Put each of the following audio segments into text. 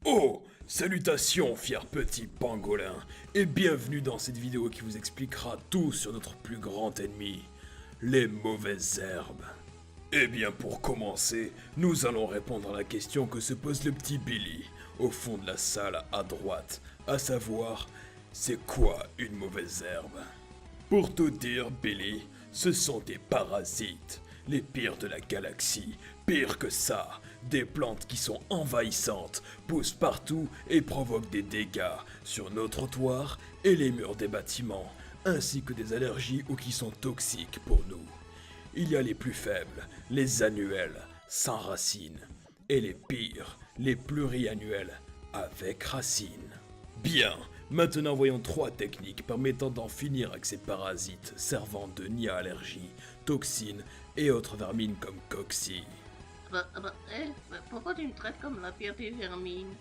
Oh, salutations, fiers petits pangolins, et bienvenue dans cette vidéo qui vous expliquera tout sur notre plus grand ennemi, les mauvaises herbes. Eh bien, pour commencer, nous allons répondre à la question que se pose le petit Billy, au fond de la salle à droite, à savoir, c'est quoi une mauvaise herbe? Pour tout dire, Billy, ce sont des parasites, les pires de la galaxie. Pire que ça, des plantes qui sont envahissantes, poussent partout et provoquent des dégâts sur nos trottoirs et les murs des bâtiments, ainsi que des allergies ou qui sont toxiques pour nous. Il y a les plus faibles, les annuels, sans racines, et les pires, les pluriannuels, avec racines. Bien, maintenant voyons 3 techniques permettant d'en finir avec ces parasites servant de nid à allergies, toxines et autres vermines comme cocci. Pourquoi tu me traites comme la pire des vermines?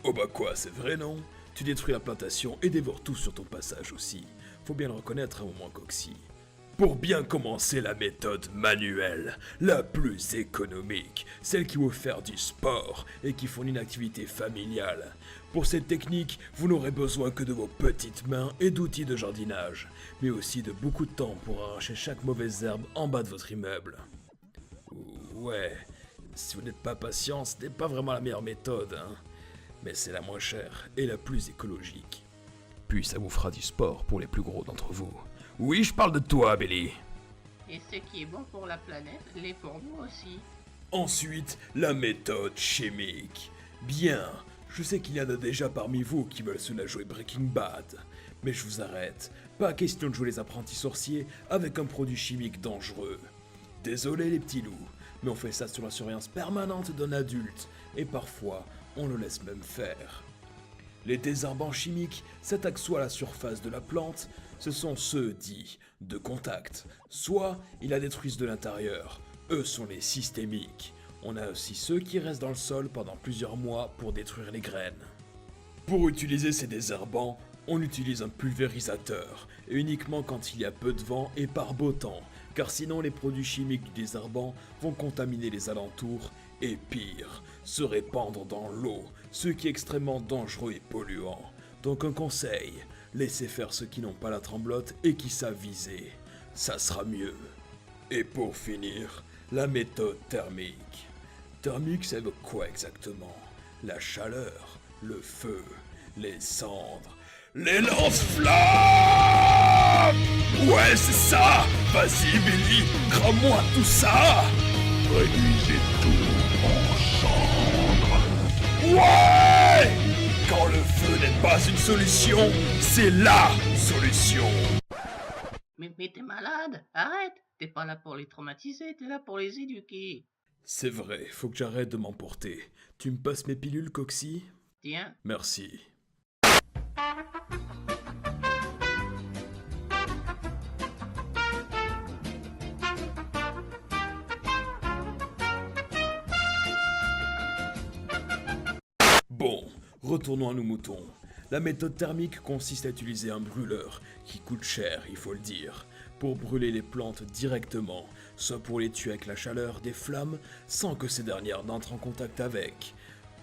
Oh bah quoi, c'est vrai non? Tu détruis la plantation et dévores tout sur ton passage aussi. Faut bien le reconnaître à un moment, Coxy. Pour bien commencer la méthode manuelle, la plus économique, celle qui vous faire du sport et qui fournit une activité familiale. Pour cette technique, vous n'aurez besoin que de vos petites mains et d'outils de jardinage, mais aussi de beaucoup de temps pour arracher chaque mauvaise herbe en bas de votre immeuble. Ouais, si vous n'êtes pas patient, ce n'est pas vraiment la meilleure méthode, hein. Mais c'est la moins chère et la plus écologique. Puis ça vous fera du sport pour les plus gros d'entre vous. Oui, je parle de toi, Billy. Et ce qui est bon pour la planète, l'est pour nous aussi. Ensuite, la méthode chimique. Bien, je sais qu'il y en a déjà parmi vous qui veulent se la jouer Breaking Bad. Mais je vous arrête, pas question de jouer les apprentis sorciers avec un produit chimique dangereux. Désolé les petits loups, mais on fait ça sur la surveillance permanente d'un adulte, et parfois, on le laisse même faire. Les désherbants chimiques s'attaquent soit à la surface de la plante, ce sont ceux dits de contact, soit ils la détruisent de l'intérieur, eux sont les systémiques. On a aussi ceux qui restent dans le sol pendant plusieurs mois pour détruire les graines. Pour utiliser ces désherbants, on utilise un pulvérisateur, et uniquement quand il y a peu de vent et par beau temps, car sinon les produits chimiques du désherbant vont contaminer les alentours et pire, se répandre dans l'eau, ce qui est extrêmement dangereux et polluant. Donc un conseil, laissez faire ceux qui n'ont pas la tremblote et qui savent viser, ça sera mieux. Et pour finir, la méthode thermique. Thermique, ça veut quoi exactement? La chaleur, le feu, les cendres, les lance-flammes! Ouais, c'est ça! Vas-y, Billy, crame-moi tout ça! Réduisez tout en cendres. Ouais! Quand le feu n'est pas une solution, c'est LA solution! Mais t'es malade, arrête! T'es pas là pour les traumatiser, t'es là pour les éduquer. C'est vrai, faut que j'arrête de m'emporter. Tu me passes mes pilules, Coxy? Tiens, Merci. Bon, retournons à nos moutons. La méthode thermique consiste à utiliser un brûleur, qui coûte cher, il faut le dire, pour brûler les plantes directement, soit pour les tuer avec la chaleur des flammes, sans que ces dernières n'entrent en contact avec.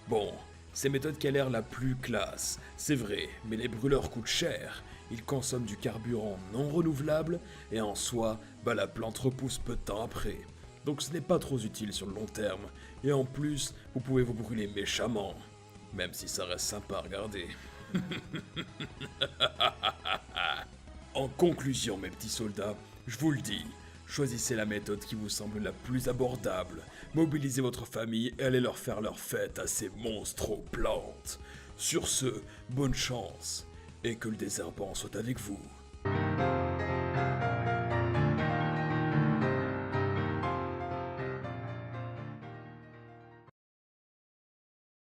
Bon, c'est la méthode qui a l'air la plus classe, c'est vrai, mais les brûleurs coûtent cher, ils consomment du carburant non renouvelable, et en soi, la plante repousse peu de temps après. Donc ce n'est pas trop utile sur le long terme, et en plus, vous pouvez vous brûler méchamment. Même si ça reste sympa à regarder. En conclusion, mes petits soldats, je vous le dis, choisissez la méthode qui vous semble la plus abordable. Mobilisez votre famille et allez leur faire leur fête à ces monstres aux plantes. Sur ce, bonne chance, et que le désherbant soit avec vous.